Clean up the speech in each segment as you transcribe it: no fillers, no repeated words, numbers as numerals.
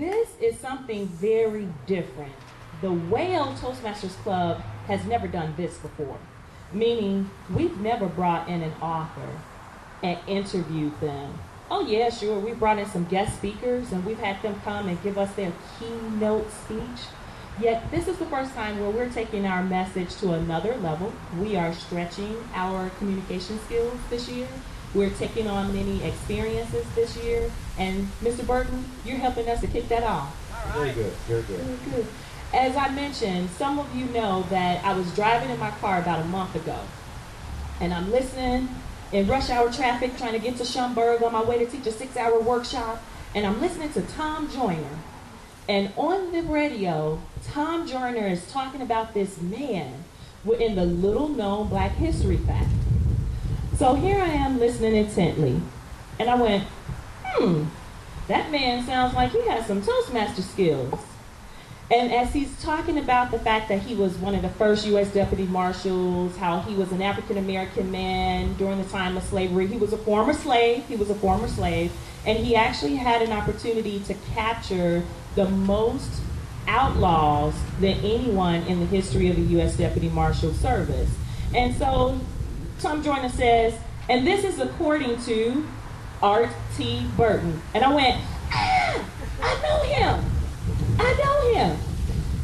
This is something very different. The WAO Toastmasters Club has never done this before, meaning we've never brought in an author and interviewed them. Oh yeah, sure, we brought in some guest speakers and we've had them come and give us their keynote speech. Yet this is the first time where we're taking our message to another level. We are stretching our communication skills this year. We're taking on many experiences this year. And Mr. Burton, you're helping us to kick that off. All right. Very good, very good. Very good. As I mentioned, some of you know that I was driving in my car about a month ago. And I'm listening in rush hour traffic, trying to get to Schaumburg on my way to teach a 6-hour workshop. And I'm listening to Tom Joyner. And on the radio, Tom Joyner is talking about this man in the little known Black history fact. So here I am listening intently, and I went, that man sounds like he has some Toastmaster skills. And as he's talking about the fact that he was one of the first U.S. deputy marshals, how he was an African-American man during the time of slavery, he was a former slave, and he actually had an opportunity to capture the most outlaws than anyone in the history of the U.S. Deputy Marshal Service. And so Tom Joyner says, and this is according to Art T. Burton. And I went, I know him.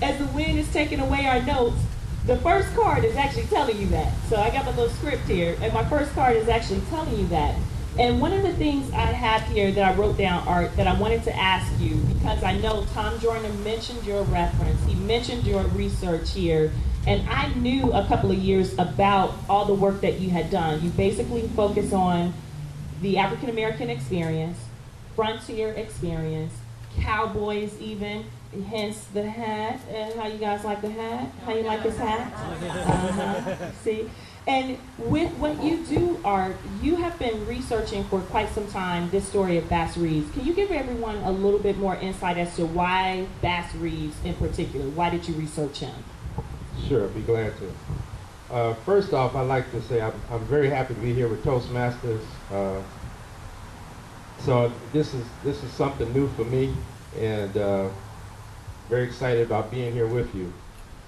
As the wind is taking away our notes, the first card is actually telling you that. So I got my little script here, and my first card is actually telling you that. And one of the things I have here that I wrote down, Art, that I wanted to ask you, because I know Tom Joyner mentioned your reference, he mentioned your research here, and I knew a couple of years about all the work that you had done. You basically focus on the African American experience, frontier experience, cowboys even, hence the hat, and how you guys like the hat? How you like his hat? See? And with what you do, Art, you have been researching for quite some time this story of Bass Reeves. Can you give everyone a little bit more insight as to why Bass Reeves in particular? Why did you research him? Sure, be glad to. First off, I'd like to say I'm very happy to be here with Toastmasters. So this is something new for me, and very excited about being here with you.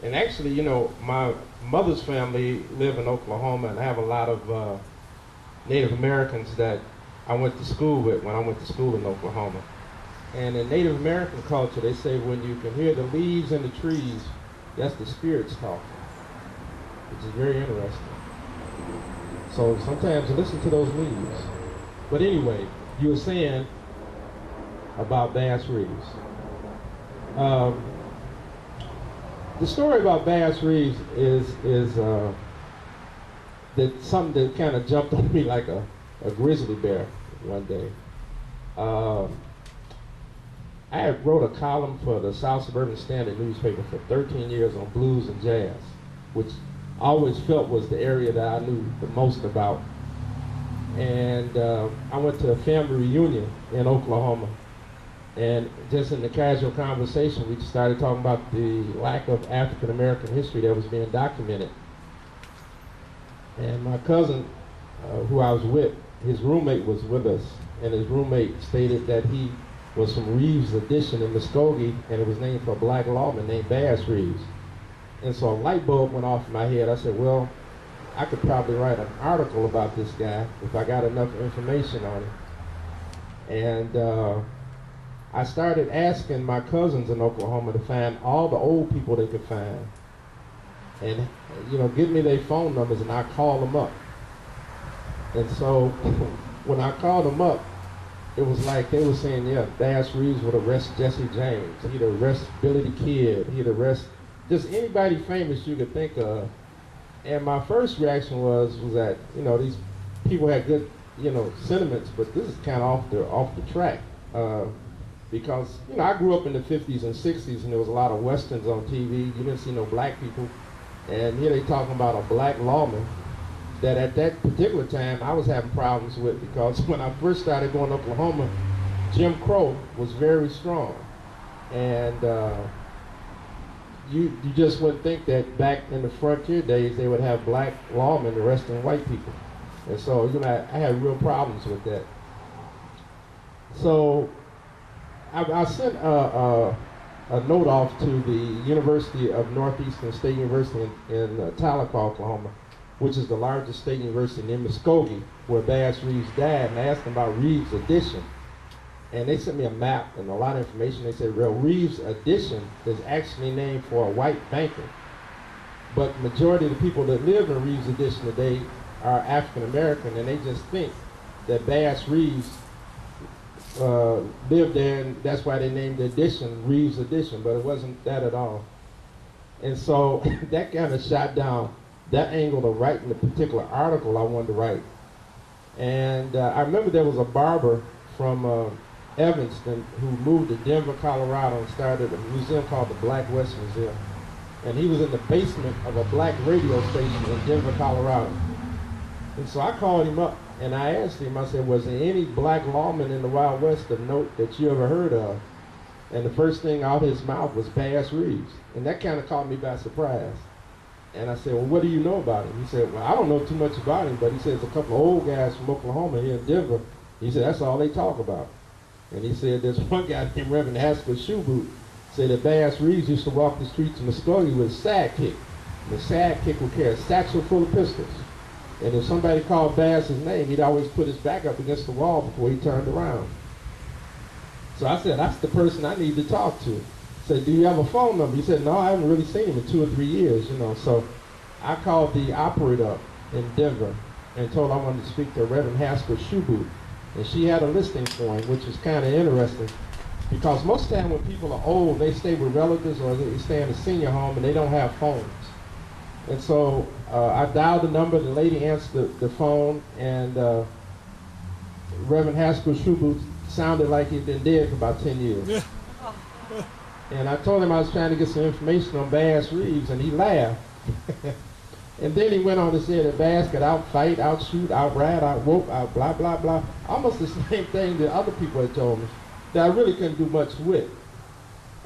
And actually, you know, my mother's family live in Oklahoma, and I have a lot of Native Americans that I went to school with when I went to school in Oklahoma. And in Native American culture, they say when you can hear the leaves in the trees, that's the spirits talking, which is very interesting. So sometimes listen to those leaves. But anyway, you were saying about Bass Reeves. The story about Bass Reeves is that something that kind of jumped on me like a grizzly bear one day. I had wrote a column for the South Suburban Standard newspaper for 13 years on blues and jazz, which I always felt was the area that I knew the most about. And I went to a family reunion in Oklahoma, and just in the casual conversation, we started talking about the lack of African American history that was being documented. And my cousin, who I was with, his roommate was with us, and his roommate stated that he was from Reeves Addition in Muskogee, and it was named for a black lawman named Bass Reeves. And so a light bulb went off in my head. I said, well, I could probably write an article about this guy if I got enough information on him. And I started asking my cousins in Oklahoma to find all the old people they could find, and give me their phone numbers, and I call them up. And so when I called them up, it was like they were saying, yeah, Bass Reeves would arrest Jesse James, he'd arrest Billy the Kid, he'd arrest just anybody famous you could think of. And my first reaction was that these people had good sentiments, but this is kind of off the track. Because I grew up in the 50s and 60s, and there was a lot of westerns on TV. You didn't see no black people, and here they talking about a black lawman that at that particular time I was having problems with, because when I first started going to Oklahoma, Jim Crow was very strong, and you just wouldn't think that back in the frontier days they would have black lawmen arresting white people, and so I had real problems with that. So I sent a note off to the University of Northeastern State University in Tulsa, Oklahoma, which is the largest state university in Muskogee, where Bass Reeves died, and I asked them about Reeves Addition. And they sent me a map and a lot of information. They said, well, Reeves Addition is actually named for a white banker. But the majority of the people that live in Reeves Addition today are African American, and they just think that Bass Reeves lived there, and that's why they named the addition Reeves Addition, but it wasn't that at all. And so that kind of shot down that angle of writing the particular article I wanted to write. And I remember there was a barber from Evanston who moved to Denver, Colorado, and started a museum called the Black West Museum. And he was in the basement of a black radio station in Denver, Colorado. And so I called him up and I asked him, I said, was there any black lawman in the Wild West of note that you ever heard of? And the first thing out of his mouth was Bass Reeves. And that kind of caught me by surprise. And I said, well, what do you know about him? He said, well, I don't know too much about him, but he says a couple of old guys from Oklahoma here in Denver, he said, that's all they talk about. And he said, there's one guy named Reverend Haskell Shoeboot, said that Bass Reeves used to walk the streets of Muskogee with a sidekick. And the sidekick would carry a satchel full of pistols. And if somebody called Bass's name, he'd always put his back up against the wall before he turned around. So I said, that's the person I need to talk to. I said, do you have a phone number? He said, no, I haven't really seen him in 2 or 3 years, you know. So I called the operator up in Denver and told her I wanted to speak to Reverend Haskell Shoeboot. And she had a listing for him, which was kind of interesting. Because most of the time when people are old, they stay with relatives or they stay in a senior home and they don't have phones. And so I dialed the number, the lady answered the phone, and Reverend Haskell Shoeboot sounded like he'd been dead for about 10 years. And I told him I was trying to get some information on Bass Reeves, and he laughed. And then he went on to say that Bass could outfight, outshoot, outride, outrope, out blah, blah, blah. Almost the same thing that other people had told me that I really couldn't do much with.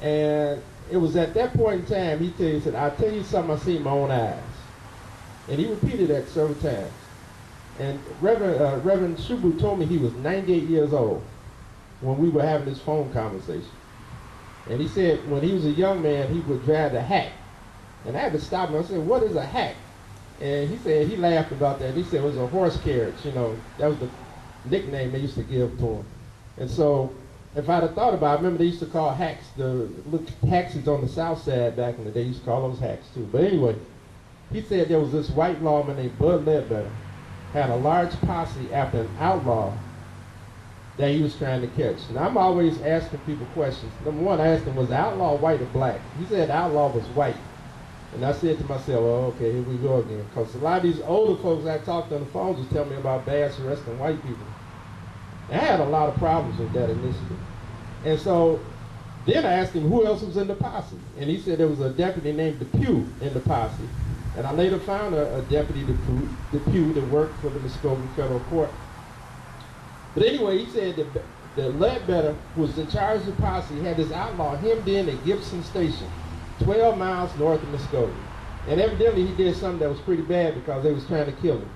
And it was at that point in time, he said, I'll tell you something I see in my own eyes. And he repeated that several times. And Reverend Shoeboot told me he was 98 years old when we were having this phone conversation. And he said when he was a young man, he would drive a hack. And I had to stop him. I said, what is a hack? And he said, he laughed about that. He said it was a horse carriage, you know. That was the nickname they used to give to him. And so if I'd have thought about it, I remember they used to call hacks, the little taxis on the south side back in the day, used to call those hacks too. But anyway, he said there was this white lawman named Bud Ledbetter, had a large posse after an outlaw that he was trying to catch. And I'm always asking people questions. Number one, I asked him, was the outlaw white or black? He said the outlaw was white. And I said to myself, well, okay, here we go again. Because a lot of these older folks I talked on the phones would tell me about Bass arresting white people. And I had a lot of problems with that initially. And so then I asked him who else was in the posse. And he said there was a deputy named Depew in the posse. And I later found a deputy Depew that worked for the Muskogee Federal Court. But anyway, he said that Ledbetter, who was in charge of the posse, had this outlaw hemmed in at Gibson Station, 12 miles north of Muskogee. And evidently he did something that was pretty bad because they was trying to kill him.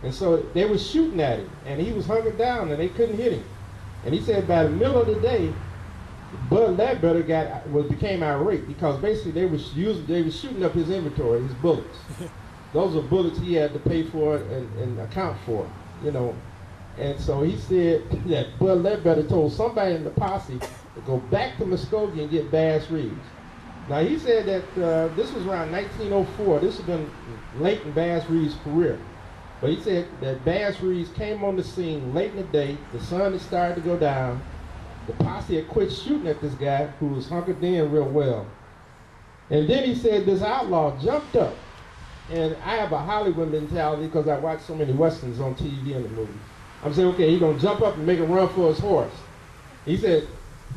And so they were shooting at him, and he was hunkered down, and they couldn't hit him. And he said by the middle of the day, Bud Ledbetter became irate because basically they were shooting up his inventory, his bullets. Those are bullets he had to pay for and account for, you know. And so he said that Bud Ledbetter told somebody in the posse to go back to Muskogee and get Bass Reeves. Now he said that this was around 1904. This had been late in Bass Reeves' career. But he said that Bass Reeves came on the scene late in the day. The sun had started to go down. The posse had quit shooting at this guy who was hunkered in real well. And then he said this outlaw jumped up. And I have a Hollywood mentality because I watch so many westerns on TV and the movies. I'm saying, okay, he's gonna jump up and make a run for his horse. He said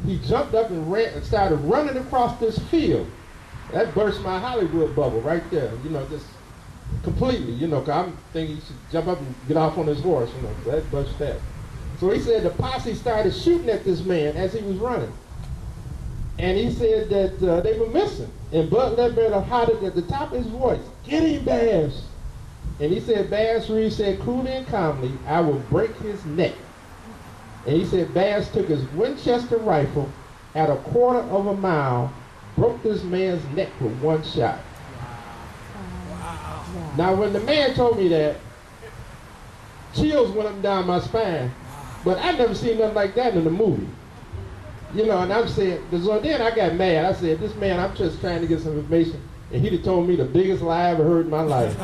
he jumped up and ran and started running across this field. That burst my Hollywood bubble right there, you know, just completely, you know, because I'm thinking he should jump up and get off on his horse, you know, so that burst that. So he said the posse started shooting at this man as he was running. And he said that they were missing. And Bud Ledbetter hollered at the top of his voice, "Get him, Bass!" And he said, Bass Reeves said coolly and calmly, "I will break his neck." And he said Bass took his Winchester rifle at a quarter of a mile, broke this man's neck with one shot. Wow. Now, when the man told me that, chills went up and down my spine. But I never seen nothing like that in the movie. You know, and I'm saying, so then I got mad. I said, this man, I'm just trying to get some information. And he'd have told me the biggest lie I ever heard in my life.